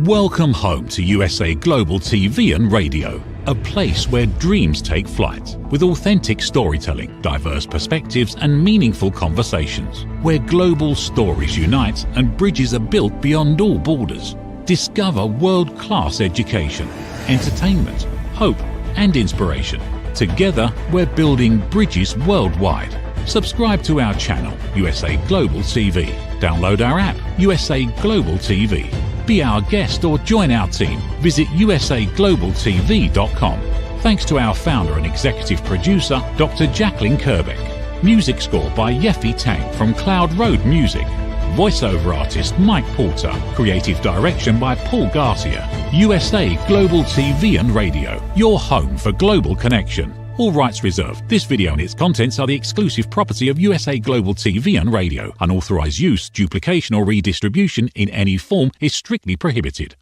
Welcome home to USA Global TV and Radio, a place where dreams take flight, with authentic storytelling, diverse perspectives and meaningful conversations, where global stories unite and bridges are built beyond all borders. Discover world-class education, entertainment, hope and inspiration. Together, we're building bridges worldwide. Subscribe to our channel, USA Global TV. Download our app, USA Global TV. Be our guest or join our team. Visit usaglobaltv.com. Thanks to our founder and executive producer, Dr. Jacqueline Kerbeck. Music score by Yeffy Tang from Cloud Road Music. Voiceover artist Mike Porter. Creative direction by Paul Garcia. USA Global TV and Radio. Your home for global connection. All rights reserved. This video and its contents are the exclusive property of USA Global TV and Radio. Unauthorized use, duplication or redistribution in any form is strictly prohibited.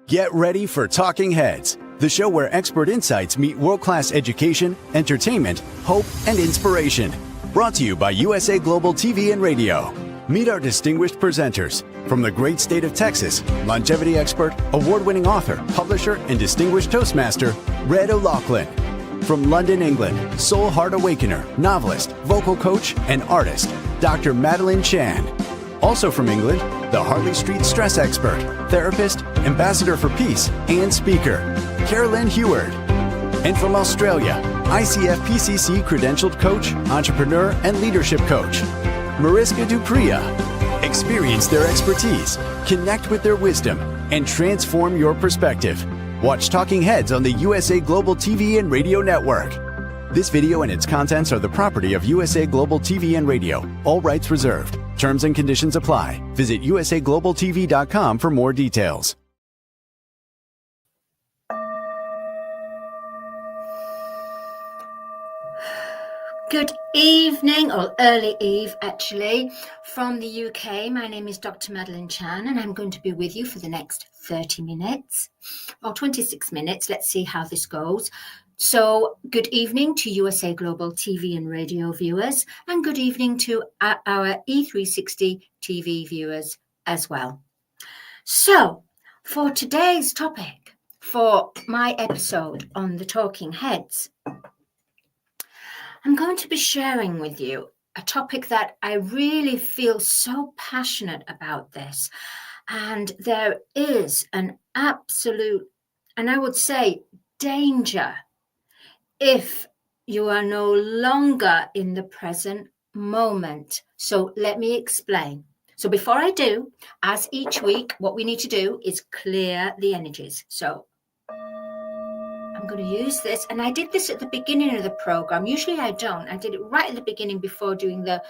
Get ready for Talking Heads, the show where expert insights meet world-class education, entertainment, hope, and inspiration. Brought to you by USA Global TV and Radio. Meet our distinguished presenters. From the great state of Texas, longevity expert, award-winning author, publisher, and distinguished Toastmaster, Red O'Loughlin. From London, England, Soul Heart Awakener, novelist, vocal coach, and artist, Dr. Madalene Chan. Also from England, the Harley Street stress expert, therapist, ambassador for peace, and speaker, Carolyn Heward. And from Australia, ICF PCC credentialed coach, entrepreneur, and leadership coach, Mariska Dupria. Experience their expertise, connect with their wisdom, and transform your perspective. Watch Talking Heads on the USA Global TV and Radio Network. This video and its contents are the property of USA Global TV and Radio. All rights reserved. Terms and conditions apply. Visit usaglobaltv.com for more details. Good evening, or early eve actually, from the UK. My name is Dr. Madalene Chan and I'm going to be with you for the next 30 minutes, or 26 minutes. Let's see how this goes. So good evening to USA Global TV and Radio viewers, and good evening to our E360 TV viewers as well. So for today's topic, for my episode on the Talking Heads, I'm going to be sharing with you a topic that I really feel so passionate about this. And there is an absolute, and I would say, danger if you are no longer in the present moment. So let me explain. So before I do, as each week, what we need to do is clear the energies. So I'm going to use this, and I did this at the beginning of the program. Usually I don't. I did it right at the beginning before doing the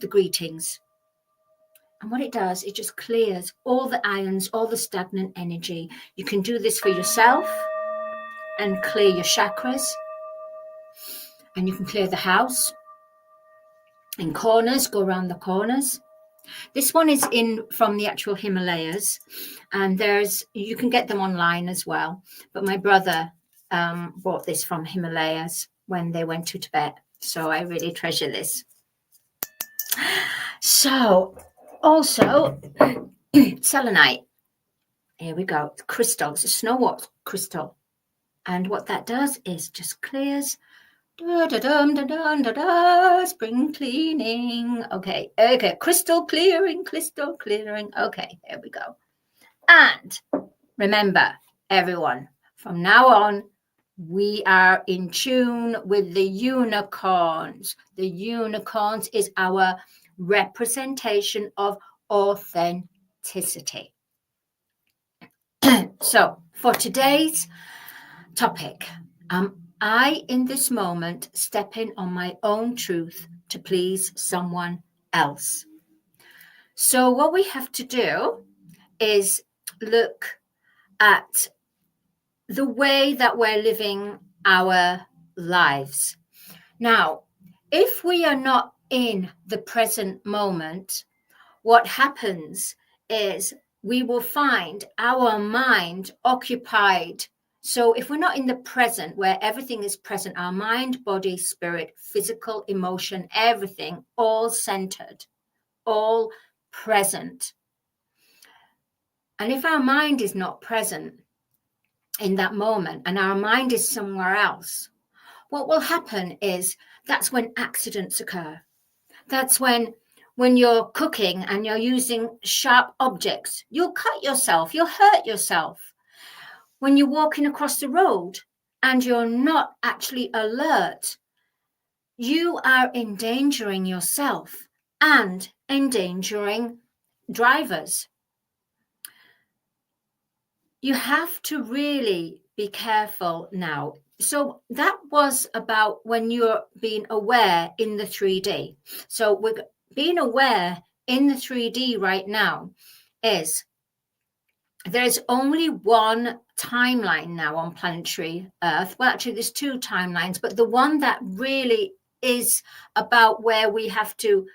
greetings. And what it does, it just clears all the ions, all the stagnant energy. You can do this for yourself and clear your chakras, and you can clear the house in corners, go around the corners. This one is from the actual Himalayas, and you can get them online as well. But my brother bought this from Himalayas when they went to Tibet, so I really treasure this. So also selenite. Here we go. It's crystal. It's a snow quartz crystal, and what that does is just clears. Spring cleaning. Okay, crystal clearing. Okay, here we go. And remember, everyone, from now on, we are in tune with the unicorns. The unicorns is our representation of authenticity. So for today's topic, I, in this moment, step in on my own truth to please someone else. So what we have to do is look at the way that we're living our lives. Now, if we are not in the present moment, what happens is we will find our mind occupied. So if we're not in the present, where everything is present, our mind, body, spirit, physical, emotion, everything, all centered all present. And if our mind is not present in that moment and our mind is somewhere else, what will happen is that's when accidents occur. That's when you're cooking and you're using sharp objects, you'll cut yourself, you'll hurt yourself. When you're walking across the road and you're not actually alert, you are endangering yourself and endangering drivers. You have to really be careful now. So that was about when you're being aware in the 3D. So we're being aware in the 3D right now is there's only one timeline now on planetary Earth. Well, actually, there's two timelines, but the one that really is about where we have to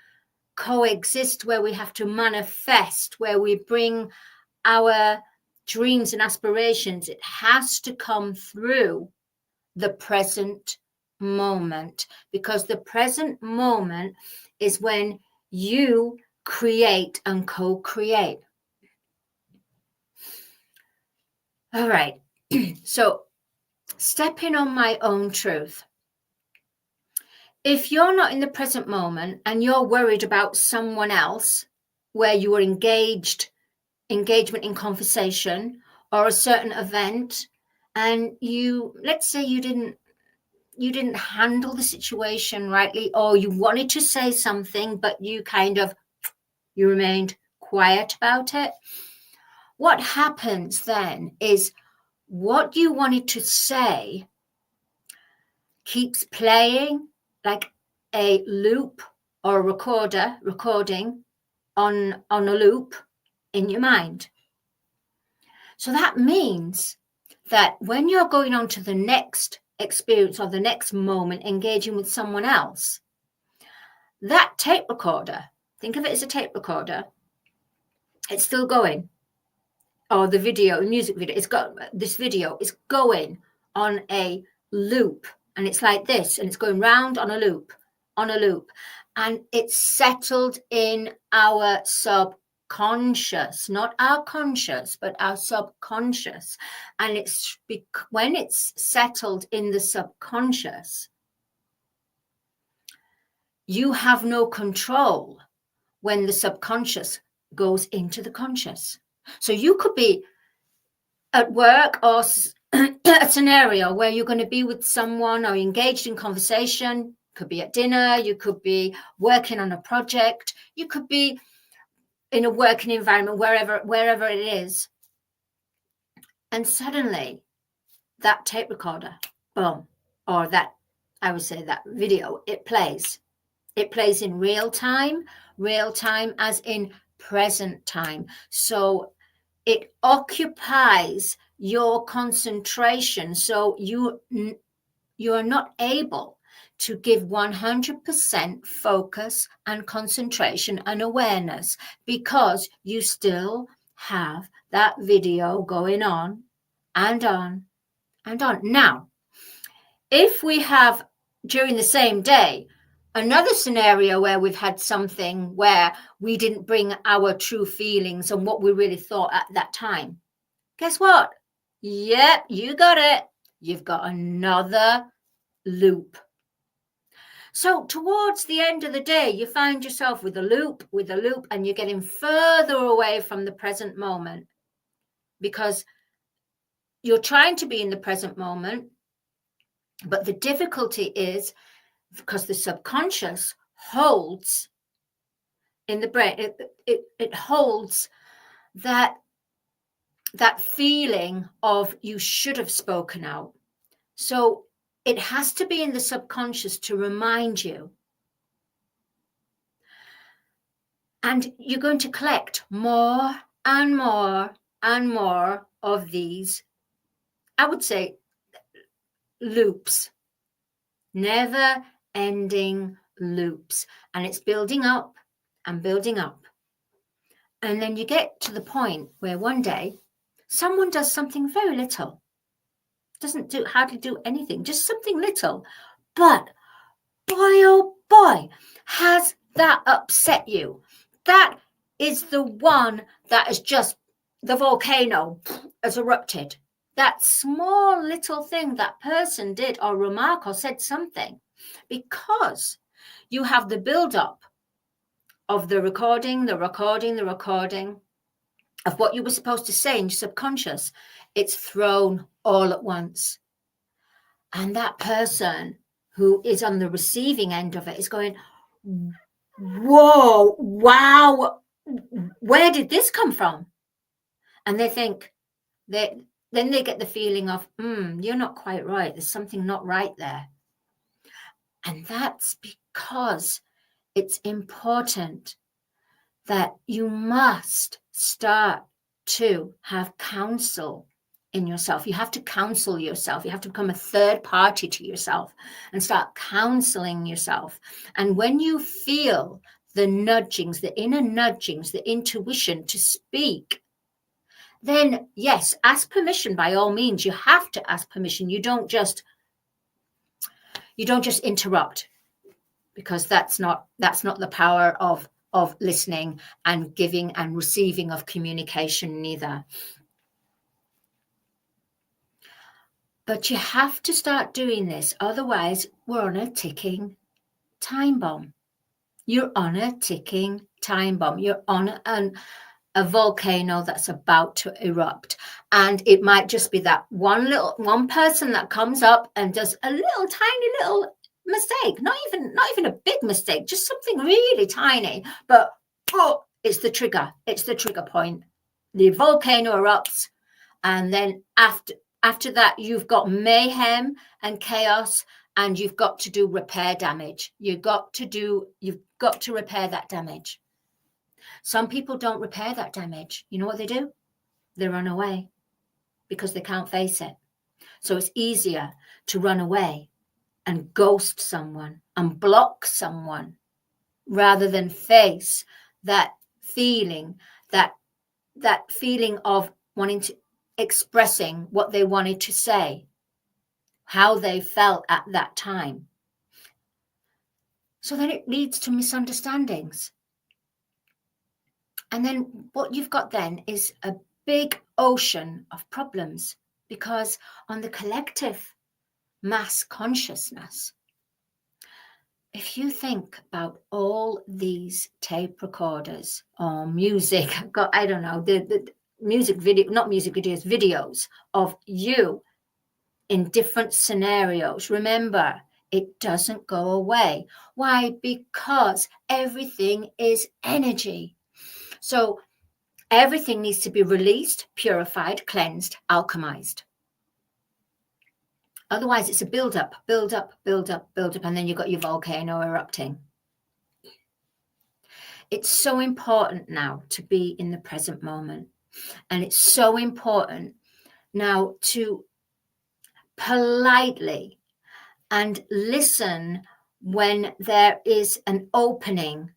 coexist, where we have to manifest, where we bring our dreams and aspirations, it has to come through the present moment, because the present moment is when you create and co-create. All right, so stepping on my own truth. If you're not in the present moment and you're worried about someone else, where you are engagement in conversation or a certain event, and let's say you didn't handle the situation rightly, or you wanted to say something but you remained quiet about it, what happens then is what you wanted to say keeps playing like a loop or a recording on a loop in your mind. So that means that when you're going on to the next experience or the next moment, engaging with someone else, that tape recorder, think of it as a tape recorder, it's still going. Or the music video, this video is going on a loop, and it's like this, and it's going round on a loop, and it's settled in our subconscious, not our conscious, but our subconscious. And when it's settled in the subconscious, you have no control when the subconscious goes into the conscious. So you could be at work or a scenario where you're going to be with someone or engaged in conversation. Could be at dinner, you could be working on a project, you could be in a working environment, wherever it is. And suddenly that tape recorder, boom, or that, I would say that video, it plays. It plays in real time as in present time. So it occupies your concentration. So you are not able to give 100% focus and concentration and awareness, because you still have that video going on and on and on. Now, if we have during the same day another scenario where we've had something where we didn't bring our true feelings and what we really thought at that time, guess what? Yep, you got it. You've got another loop. So towards the end of the day, you find yourself with a loop, and you're getting further away from the present moment, because you're trying to be in the present moment. But the difficulty is because the subconscious holds in the brain, it holds that feeling of you should have spoken out. So it has to be in the subconscious to remind you. And you're going to collect more and more and more of these, I would say, loops, never ending loops. And it's building up and building up. And then you get to the point where one day someone does something very little. Doesn't hardly do anything, just something little. But boy, oh boy, has that upset you? that is the one that is just, the volcano has erupted. That small little thing that person did or remark or said something, because you have the build-up of the recording of what you were supposed to say in your subconscious. It's thrown all at once. And that person who is on the receiving end of it is going, whoa, wow, where did this come from? And they think, then they get the feeling of, you're not quite right. There's something not right there. And that's because it's important that you must start to have counsel in yourself. You have to counsel yourself. You have to become a third party to yourself and start counseling yourself. And when you feel the nudgings, the inner nudgings, the intuition to speak, then yes, ask permission by all means. You have to ask permission. You don't just interrupt, because that's not the power of listening and giving and receiving of communication neither. But you have to start doing this, otherwise we're on a ticking time bomb. You're on a ticking time bomb. You're on a volcano that's about to erupt, and it might just be that one person that comes up and does a little tiny little mistake, not even a big mistake, just something really tiny, but it's the trigger point. The volcano erupts, and then after that you've got mayhem and chaos, and you've got to do repair damage. You've got to repair that damage. Some people don't repair that damage. You know what they do? They run away because they can't face it. So it's easier to run away and ghost someone and block someone rather than face that feeling, that feeling of wanting to expressing what they wanted to say, how they felt at that time. So then it leads to misunderstandings. And then what you've got then is a big ocean of problems, because on the collective mass consciousness, if you think about all these tape recorders or music, the music video, not music videos, videos of you in different scenarios, remember, it doesn't go away. Why? Because everything is energy. So everything needs to be released, purified, cleansed, alchemized. Otherwise, it's a build up, and then you've got your volcano erupting. It's so important now to be in the present moment. And it's so important now to politely and listen when there is an opening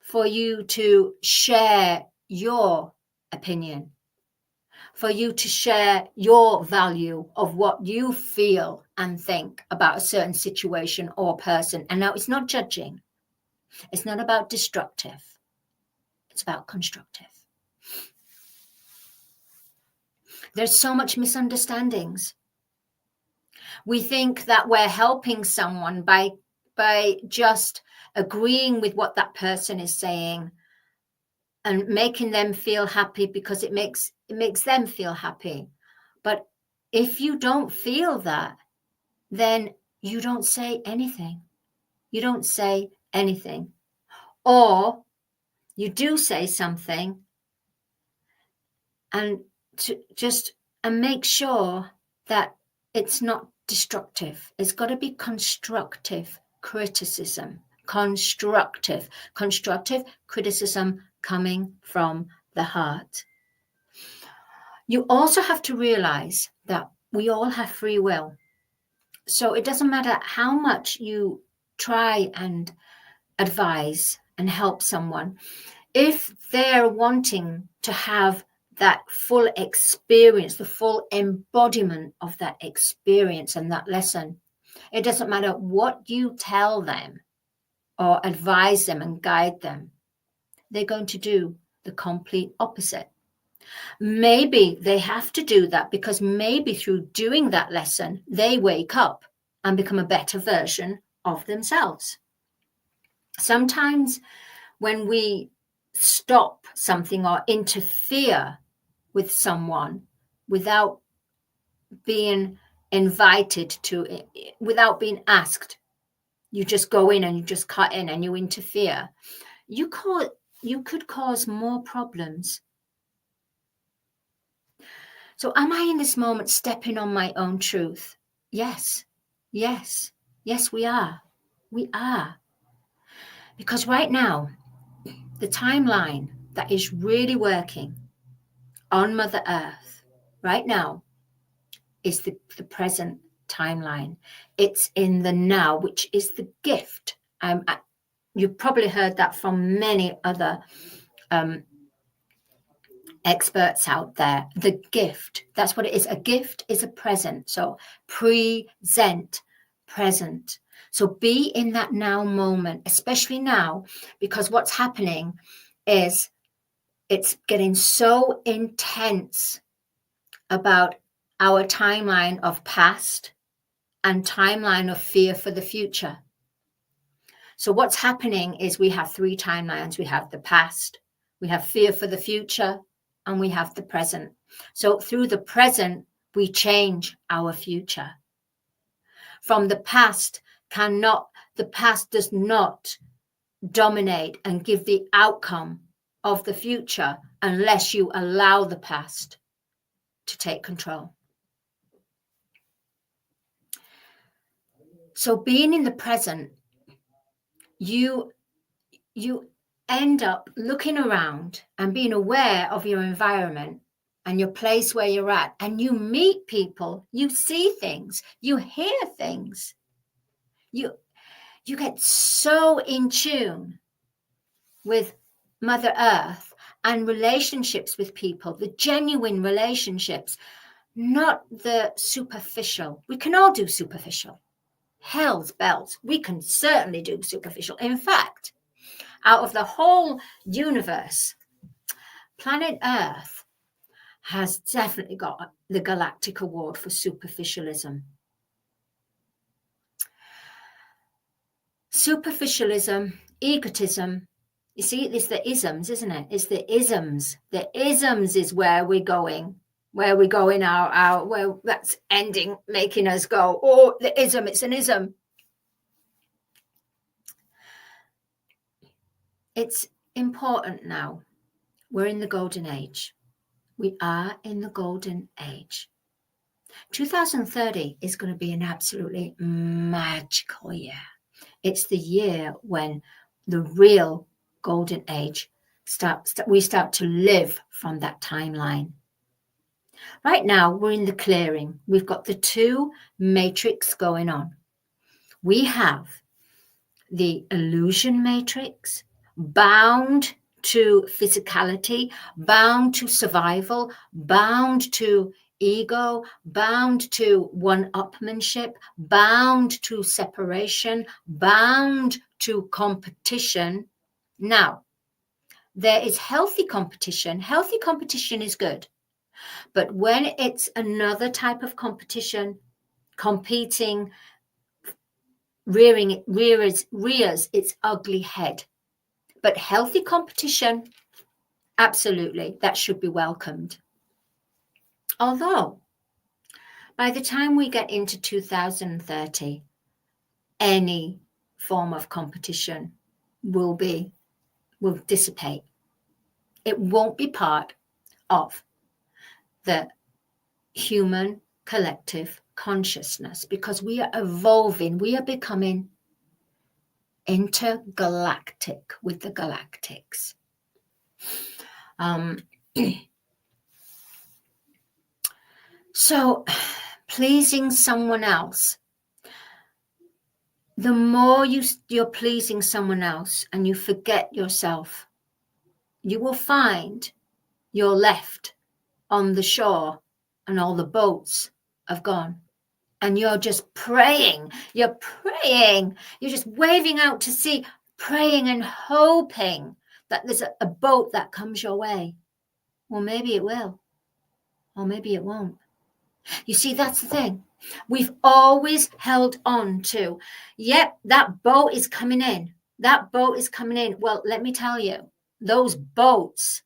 for you to share your opinion, for you to share your value of what you feel and think about a certain situation or person. And now it's not judging. It's not about destructive. It's about constructive. There's so much misunderstandings. We think that we're helping someone by just agreeing with what that person is saying and making them feel happy because it makes them feel happy. But if you don't feel that, then you don't say anything. You don't say anything. Or you do say something and make sure that it's not destructive. It's got to be constructive criticism. Constructive criticism coming from the heart. You also have to realize that we all have free will. So it doesn't matter how much you try and advise and help someone. If they're wanting to have that full experience, the full embodiment of that experience and that lesson, it doesn't matter what you tell them or advise them and guide them. they're going to do the complete opposite. Maybe they have to do that because maybe through doing that lesson, they wake up and become a better version of themselves. Sometimes when we stop something or interfere with someone without being invited to it, without being asked, you just go in and you just cut in and you interfere, you could cause more problems. So am I in this moment stepping on my own truth? Yes, yes, yes, we are. We are. Because right now, the timeline that is really working on Mother Earth right now is the present timeline. It's in the now, which is the gift. You've probably heard that from many other experts out there. The gift, that's what it is. A gift is a present. So present, present. So be in that now moment, especially now, because what's happening is it's getting so intense about our timeline of past and timeline of fear for the future. So what's happening is we have three timelines. We have the past, we have fear for the future, and we have the present. So through the present, we change our future. From the past the past does not dominate and give the outcome of the future unless you allow the past to take control. So being in the present, you end up looking around and being aware of your environment and your place where you're at, and you meet people, you see things, you hear things. You get so in tune with Mother Earth and relationships with people, the genuine relationships, not the superficial. We can all do superficial. Hell's bells. We can certainly do superficial. In fact, out of the whole universe, planet Earth has definitely got the Galactic Award for superficialism. Superficialism, egotism. You see, it's the isms, isn't it? It's the isms. The isms is where we're going. Where we're going where that's ending, making us go, oh, the ism, it's an ism. It's important now. We're in the golden age. We are in the golden age. 2030 is going to be an absolutely magical year. It's the year when the real golden age we start to live from that timeline. Right now, we're in the clearing. We've got the two matrix going on. We have the illusion matrix, bound to physicality, bound to survival, bound to ego, bound to one-upmanship, bound to separation, bound to competition. Now, there is healthy competition. Healthy competition is good. But when it's another type of competition, competing, rears its ugly head. But healthy competition, absolutely, that should be welcomed. Although, by the time we get into 2030, any form of competition will dissipate. It won't be part of the human collective consciousness because we are evolving, we are becoming intergalactic with the galactics. So pleasing someone else, the more you're pleasing someone else and you forget yourself, you will find you're left on the shore and all the boats have gone. And you're just praying, you're just waving out to sea, praying and hoping that there's a boat that comes your way. Well, maybe it will, or maybe it won't. You see, that's the thing. We've always held on to, yep, that boat is coming in. That boat is coming in. Well, let me tell you, those boats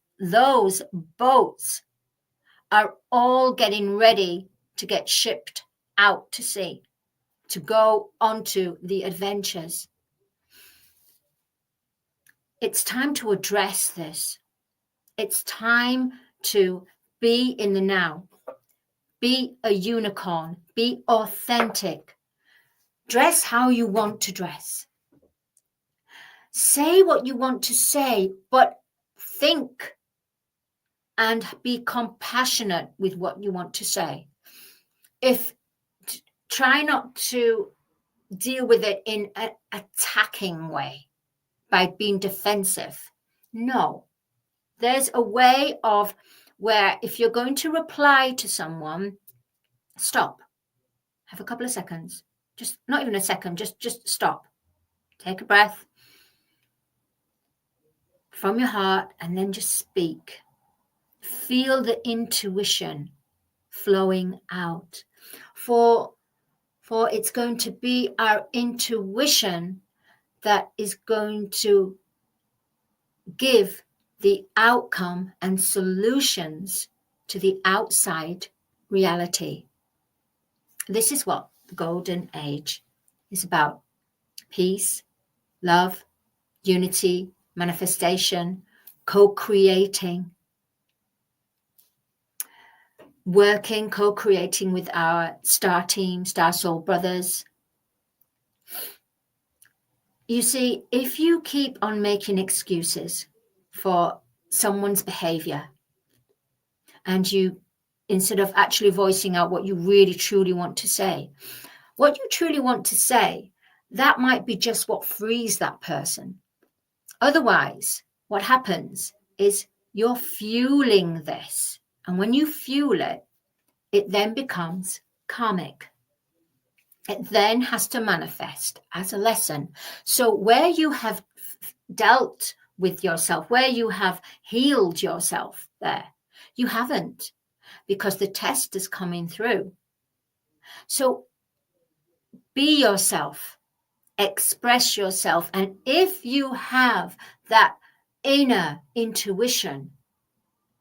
are all getting ready to get shipped out to sea, to go onto the adventures. It's time to address this. It's time to be in the now. Be a unicorn. Be authentic. Dress how you want to dress. Say what you want to say, but think and be compassionate with what you want to say. Try not to deal with it in an attacking way by being defensive. No, there's a way of where if you're going to reply to someone, stop. Have a couple of seconds. Just not even a second, just stop. Take a breath from your heart and then just speak. Feel the intuition flowing out. For it's going to be our intuition that is going to give the outcome and solutions to the outside reality. This is what the golden age is about. Peace, love, unity, manifestation, co-creating, working, co-creating with our star team, star soul brothers. You see, if you keep on making excuses for someone's behavior and you, instead of actually voicing out what you really truly want to say, what you truly want to say, that might be just what frees that person. Otherwise, what happens is you're fueling this. And when you fuel it, it then becomes karmic. It then has to manifest as a lesson. So where you have dealt with yourself, where you have healed yourself there, you haven't, because the test is coming through. So be yourself, express yourself. And if you have that inner intuition,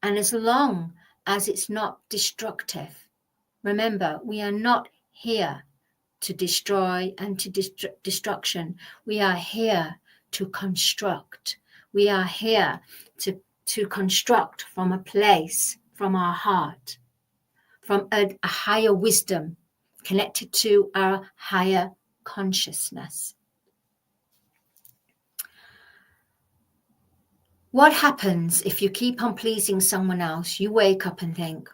and as long as it's not destructive, remember, we are not here to destroy and to destruction. We are here to construct. We are here to construct from a place, from our heart, from a higher wisdom connected to our higher consciousness. What happens if you keep on pleasing someone else? You wake up and think,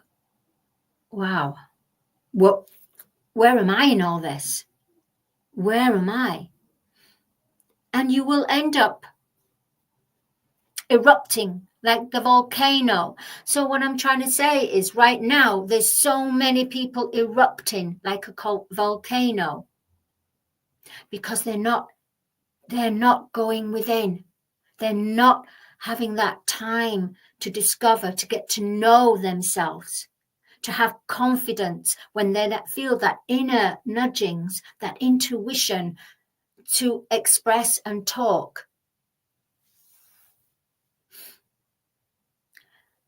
wow, where am I in all this? Where am I? And you will end up erupting like the volcano. So what I'm trying to say is right now, there's so many people erupting like a volcano because they're not going within. They're not having that time to discover, to get to know themselves, to have confidence when they feel that inner nudgings, that intuition to express and talk.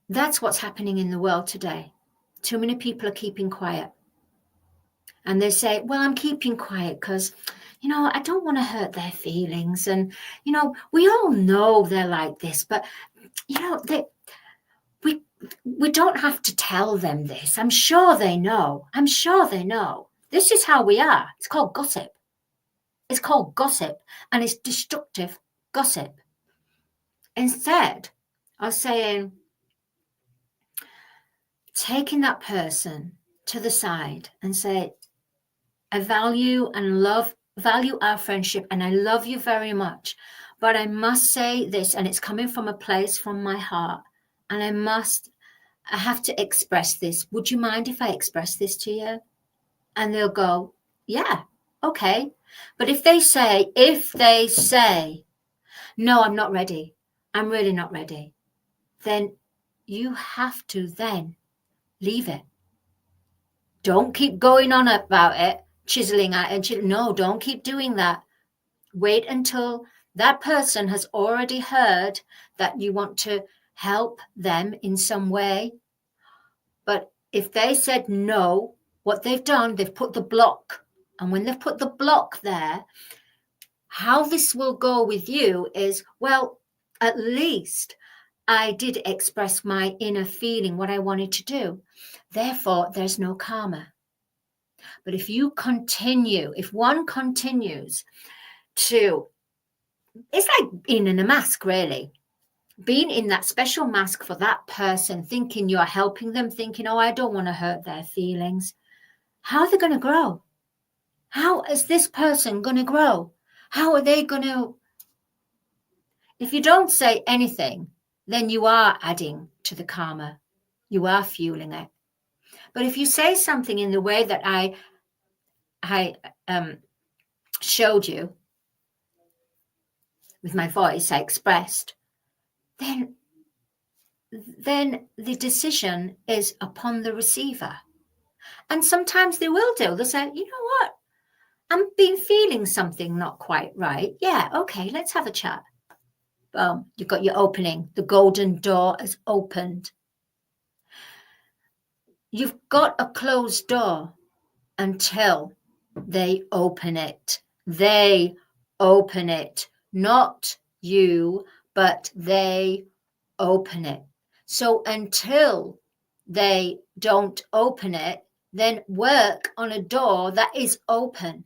That's what's happening in the world today. Too many people are keeping quiet. And they say, well, I'm keeping quiet because, I don't want to hurt their feelings. And, we all know they're like this, but, we don't have to tell them this. I'm sure they know. This is how we are. It's called gossip. And it's destructive gossip. Instead of saying, taking that person to the side and say, I value our friendship and I love you very much, but I must say this, and it's coming from a place from my heart, and I have to express this. Would you mind if I express this to you? And they'll go, yeah, okay. But if they say, no, I'm not ready. I'm really not ready, then you have to then leave it. Don't keep going on about it, chiseling at it. No, don't keep doing that. Wait until that person has already heard that you want to help them in some way. But if they said no, what they've done, they've put the block. And when they've put the block there, how this will go with you is, well, at least I did express my inner feeling, what I wanted to do. Therefore, there's no karma. But if you continue, if one continues to, it's like being in a mask, really. Being in that special mask for that person, thinking you're helping them, thinking, oh, I don't want to hurt their feelings. How are they going to grow? How is this person going to grow? How are they going to? If you don't say anything, then you are adding to the karma. You are fueling it. But if you say something in the way that I showed you with my voice, I expressed, then the decision is upon the receiver. And sometimes they will do. They'll say, you know what? I'm been feeling something not quite right. Yeah, okay, let's have a chat. Boom, you've got your opening. The golden door has opened. You've got a closed door until they open it. They open it. Not you, but they open it. So until they don't open it, then work on a door that is open.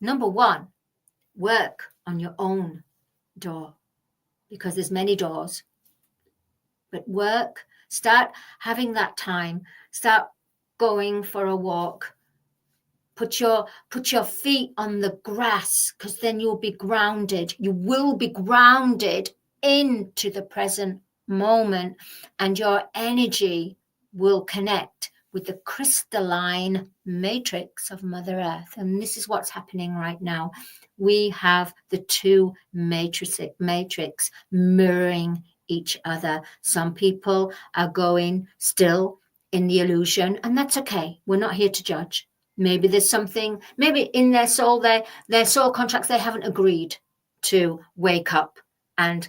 Number one, work on your own door, because there's many doors. But work, start having that time, start going for a walk. Put your feet on the grass, because then you'll be grounded. You will be grounded into the present moment, and your energy will connect with the crystalline matrix of Mother Earth. And this is what's happening right now. We have the two matrix mirroring each other. Some people are going still in the illusion, and that's okay. We're not here to judge. Maybe there's something, maybe in their soul, their soul contracts, they haven't agreed to wake up and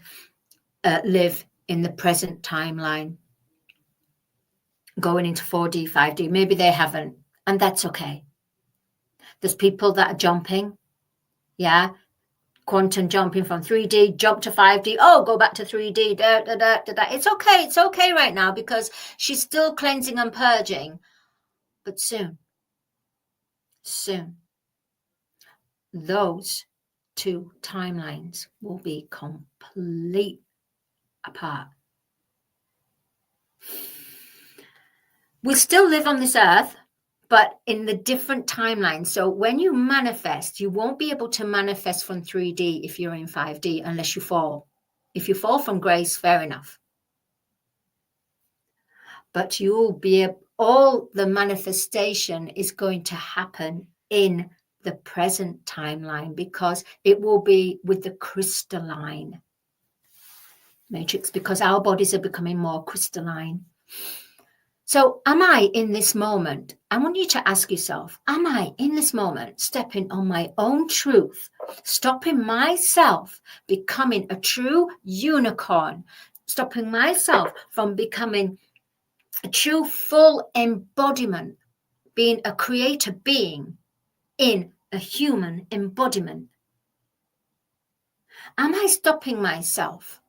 live in the present timeline, going into 4D, 5D. Maybe they haven't, and that's okay. There's people that are jumping, yeah, quantum jumping from 3D, jump to 5D, oh, go back to 3D, da, da, da, da, da. It's okay right now, because she's still cleansing and purging. But soon, those two timelines will be complete apart. We still live on this earth, but in the different timelines. So when you manifest, you won't be able to manifest from 3D if you're in 5D unless you fall. If you fall from grace, fair enough. But you'll be all the manifestation is going to happen in the present timeline, because it will be with the crystalline matrix, because our bodies are becoming more crystalline. So am I in this moment? I want you to ask yourself, am I in this moment stepping on my own truth, stopping myself becoming a true unicorn, stopping myself from becoming a true full embodiment, being a creator being in a human embodiment? Am I stopping myself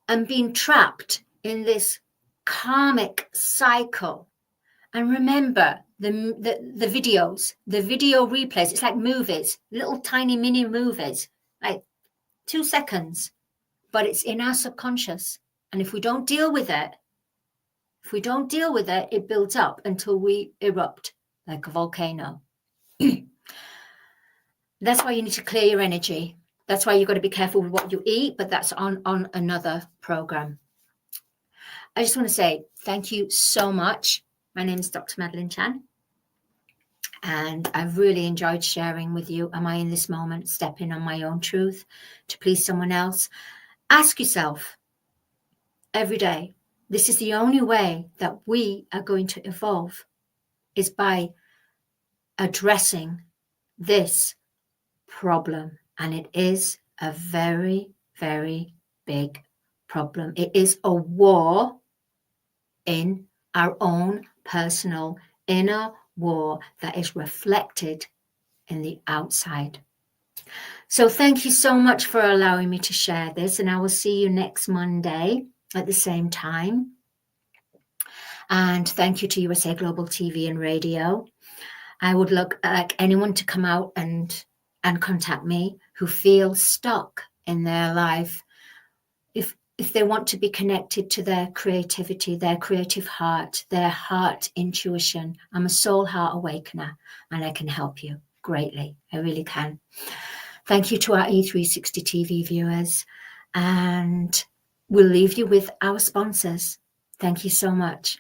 and being trapped in this karmic cycle? And remember the videos, the video replays, it's like movies, little tiny mini movies, like 2 seconds, but it's in our subconscious. And if we don't deal with it, it builds up until we erupt like a volcano. That's why you need to clear your energy. That's why you've got to be careful with what you eat, but that's on another program. I just want to say thank you so much. My name is Dr. Madalene Chan, and I've really enjoyed sharing with you. Am I in this moment stepping on my own truth to please someone else? Ask yourself every day, this is the only way that we are going to evolve, is by addressing this problem. And it is a very, very big problem. It is a war in our own personal inner war that is reflected in the outside. So thank you so much for allowing me to share this, and I will see you next Monday at the same time. And thank you to USA Global TV and Radio. I would like anyone to come out and contact me who feel stuck in their life. If they want to be connected to their creativity, their creative heart, their heart intuition, I'm a soul heart awakener, and I can help you greatly. I really can. Thank you to our E360 TV viewers, and we'll leave you with our sponsors. Thank you so much.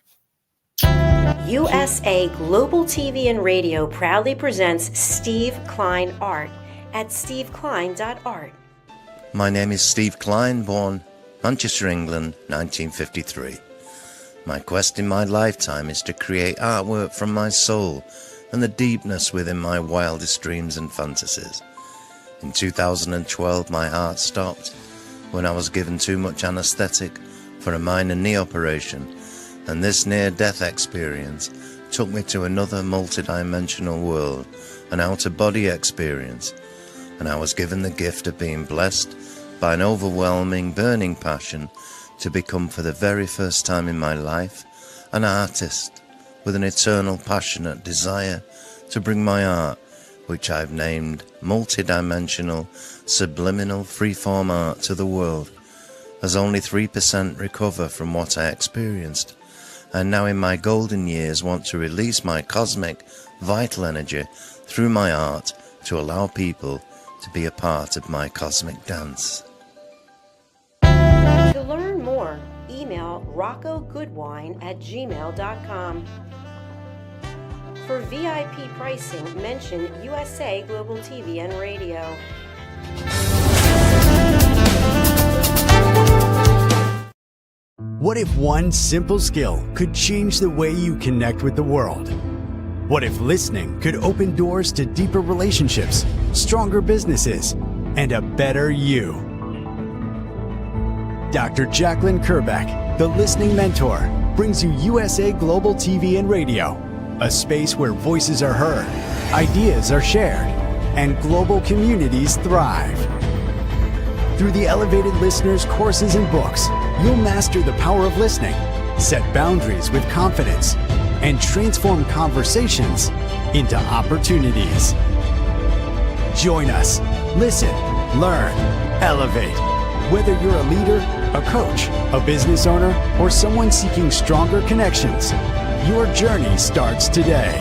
USA Global TV and Radio proudly presents Steve Klein Art at steveklein.art. My name is Steve Klein, born Manchester, England, 1953. My quest in my lifetime is to create artwork from my soul and the deepness within my wildest dreams and fantasies. In 2012, my heart stopped when I was given too much anesthetic for a minor knee operation, and this near-death experience took me to another multidimensional world, an out-of-body experience, and I was given the gift of being blessed by an overwhelming, burning passion to become, for the very first time in my life, an artist with an eternal, passionate desire to bring my art, which I've named multidimensional, subliminal, freeform art, to the world, as only 3% recover from what I experienced, and now in my golden years want to release my cosmic, vital energy through my art to allow people to be a part of my cosmic dance. To learn more, email roccogoodwine@gmail.com. For VIP pricing, mention USA Global TV and Radio. What if one simple skill could change the way you connect with the world? What if listening could open doors to deeper relationships, stronger businesses, and a better you? Dr. Jacqueline Kerbeck, the Listening Mentor, brings you USA Global TV and Radio, a space where voices are heard, ideas are shared, and global communities thrive. Through the elevated listeners' courses and books, you'll master the power of listening, set boundaries with confidence, and transform conversations into opportunities. Join us. Listen, learn, elevate. Whether you're a leader, a coach, a business owner, or someone seeking stronger connections, your journey starts today.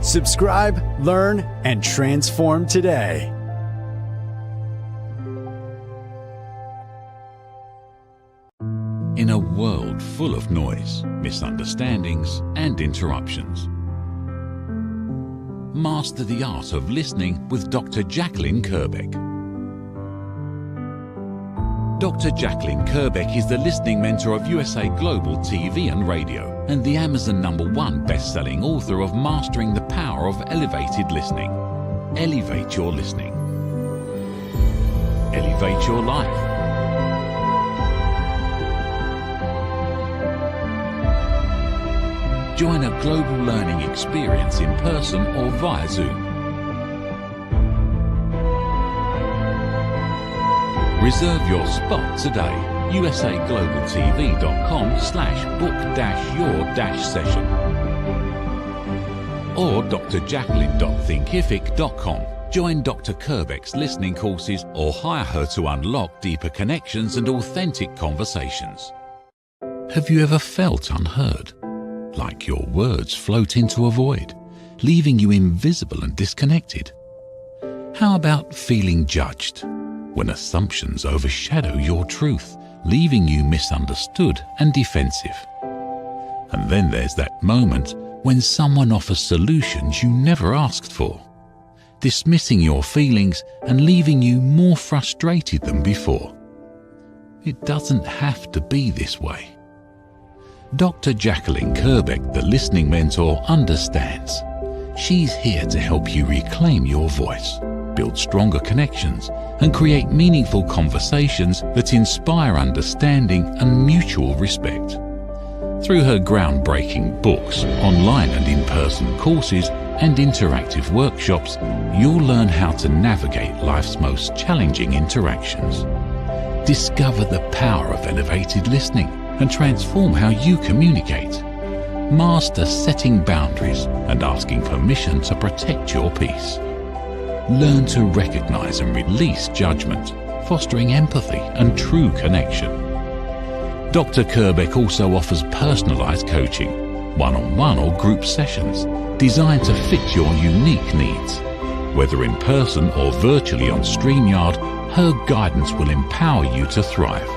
Subscribe, learn, and transform today. In a world full of noise, misunderstandings, and interruptions, master the art of listening with Dr. Jacqueline Kerbeck. Dr. Jacqueline Kerbeck is the listening mentor of USA Global TV and Radio and the Amazon #1 best-selling author of Mastering the Power of Elevated Listening. Elevate your listening. Elevate your life. Join a global learning experience in person or via Zoom. Reserve your spot today. usaglobaltv.com/book-your-session or drjacqueline.thinkific.com. Join Dr. Kerbeck's listening courses or hire her to unlock deeper connections and authentic conversations. Have you ever felt unheard? Like your words float into a void, leaving you invisible and disconnected? How about feeling judged, when assumptions overshadow your truth, leaving you misunderstood and defensive? And then there's that moment when someone offers solutions you never asked for. dismissing your feelings and leaving you more frustrated than before. It doesn't have to be this way. Dr. Jacqueline Kerbeck, the listening mentor, understands. She's here to help you reclaim your voice, build stronger connections, and create meaningful conversations that inspire understanding and mutual respect. Through her groundbreaking books, online and in-person courses, and interactive workshops, you'll learn how to navigate life's most challenging interactions. Discover the power of elevated listening and transform how you communicate. Master setting boundaries and asking permission to protect your peace. Learn to recognize and release judgment, fostering empathy and true connection. Dr. Kerbeck also offers personalized coaching, one-on-one or group sessions, designed to fit your unique needs. Whether in person or virtually on StreamYard, her guidance will empower you to thrive.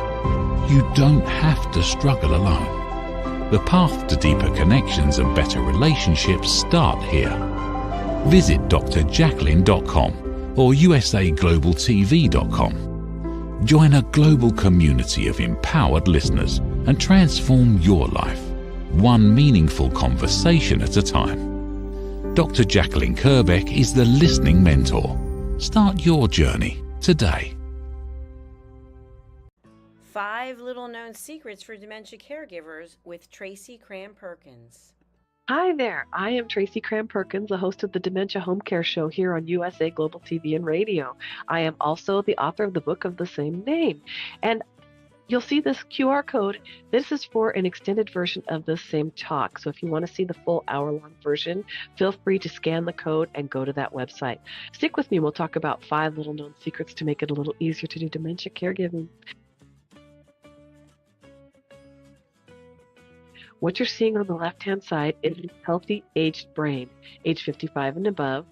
You don't have to struggle alone. The path to deeper connections and better relationships start here. Visit drjacqueline.com or usaglobaltv.com. Join a global community of empowered listeners and transform your life, one meaningful conversation at a time. Dr. Jacqueline Kerbeck is the listening mentor. Start your journey today. 5 little-known secrets for dementia caregivers with Tracy Cram-Perkins. Hi there, I am Tracy Cram-Perkins, the host of the Dementia Home Care Show here on USA Global TV and Radio. I am also the author of the book of the same name. And you'll see this QR code. This is for an extended version of the same talk. So if you want to see the full hour-long version, feel free to scan the code and go to that website. Stick with me. We'll talk about 5 little-known secrets to make it a little easier to do dementia caregiving. What you're seeing on the left-hand side is a healthy aged brain, age 55 and above.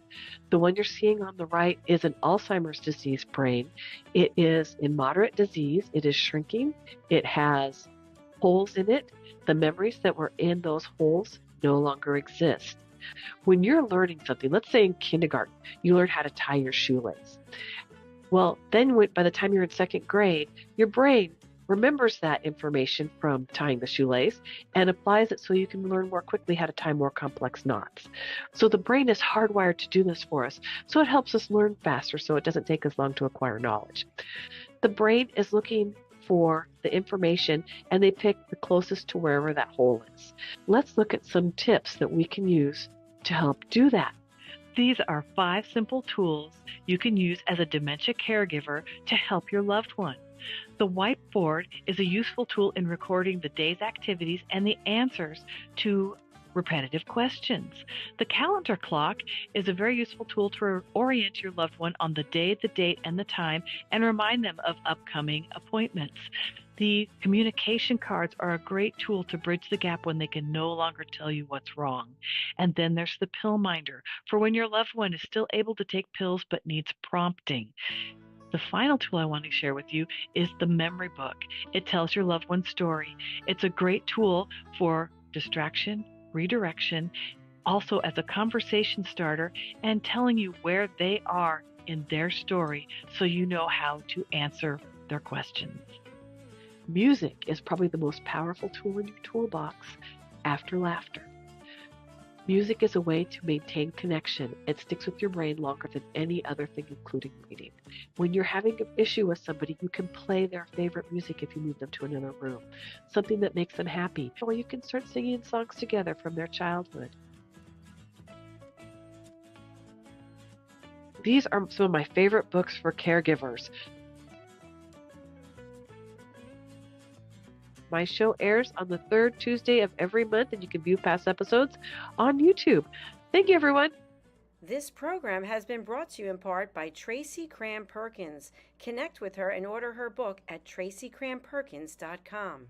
The one you're seeing on the right is an Alzheimer's disease brain. It is in moderate disease. It is shrinking. It has holes in it. The memories that were in those holes no longer exist. When you're learning something, let's say in kindergarten, you learn how to tie your shoelace. Well, then by the time you're in 2nd grade, your brain remembers that information from tying the shoelace and applies it so you can learn more quickly how to tie more complex knots. So the brain is hardwired to do this for us. So it helps us learn faster so it doesn't take us long to acquire knowledge. The brain is looking for the information and they pick the closest to wherever that hole is. Let's look at some tips that we can use to help do that. These are 5 simple tools you can use as a dementia caregiver to help your loved one. The whiteboard is a useful tool in recording the day's activities and the answers to repetitive questions. The calendar clock is a very useful tool to orient your loved one on the day, the date, and the time, and remind them of upcoming appointments. The communication cards are a great tool to bridge the gap when they can no longer tell you what's wrong. And then there's the pill minder, for when your loved one is still able to take pills but needs prompting. The final tool I want to share with you is the memory book. It tells your loved one's story. It's a great tool for distraction, redirection, also as a conversation starter, and telling you where they are in their story so you know how to answer their questions. Music is probably the most powerful tool in your toolbox after laughter. Music is a way to maintain connection. It sticks with your brain longer than any other thing, including reading. When you're having an issue with somebody, you can play their favorite music if you move them to another room, something that makes them happy, or you can start singing songs together from their childhood. These are some of my favorite books for caregivers. My show airs on the 3rd Tuesday of every month, and you can view past episodes on YouTube. Thank you, everyone. This program has been brought to you in part by Tracy Cram-Perkins. Connect with her and order her book at tracycramperkins.com.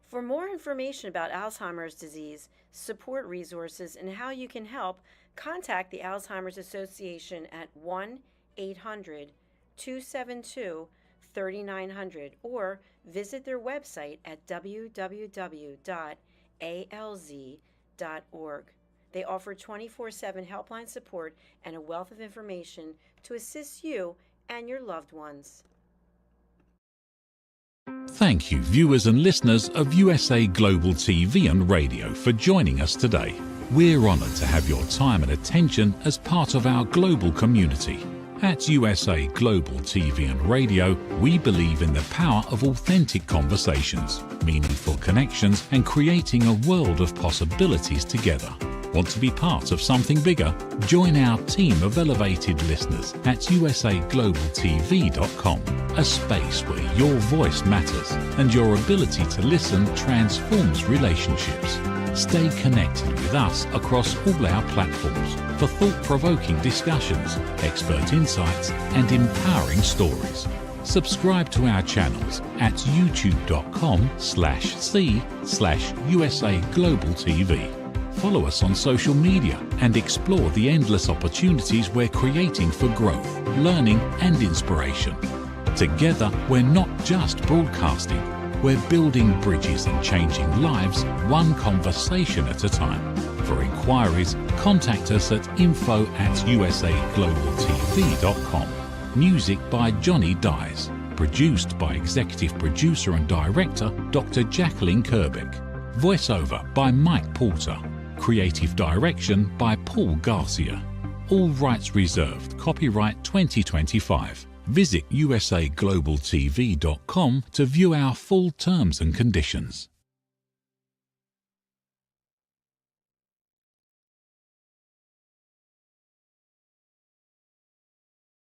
For more information about Alzheimer's disease, support resources, and how you can help, contact the Alzheimer's Association at 1-800-272-3900 or visit their website at www.alz.org. They offer 24/7 helpline support and a wealth of information to assist you and your loved ones. Thank you, viewers and listeners of USA Global TV and Radio, for joining us today. We're honoured to have your time and attention as part of our global community. At USA Global TV and Radio, we believe in the power of authentic conversations, meaningful connections, and creating a world of possibilities together. Want to be part of something bigger? Join our team of elevated listeners at usaglobaltv.com, a space where your voice matters and your ability to listen transforms relationships. Stay connected with us across all our platforms for thought-provoking discussions, expert insights, and empowering stories. Subscribe to our channels at youtube.com/c/USA Global TV. Follow us on social media and explore the endless opportunities we're creating for growth, learning, and inspiration. Together, we're not just broadcasting, we're building bridges and changing lives one conversation at a time. For inquiries, contact us at info@usaglobaltv.com. Music by Johnny Dyes. Produced by Executive Producer and Director Dr. Jacqueline Kerbeck. Voiceover by Mike Porter. Creative Direction by Paul Garcia. All rights reserved. Copyright 2025. Visit usaglobaltv.com to view our full terms and conditions.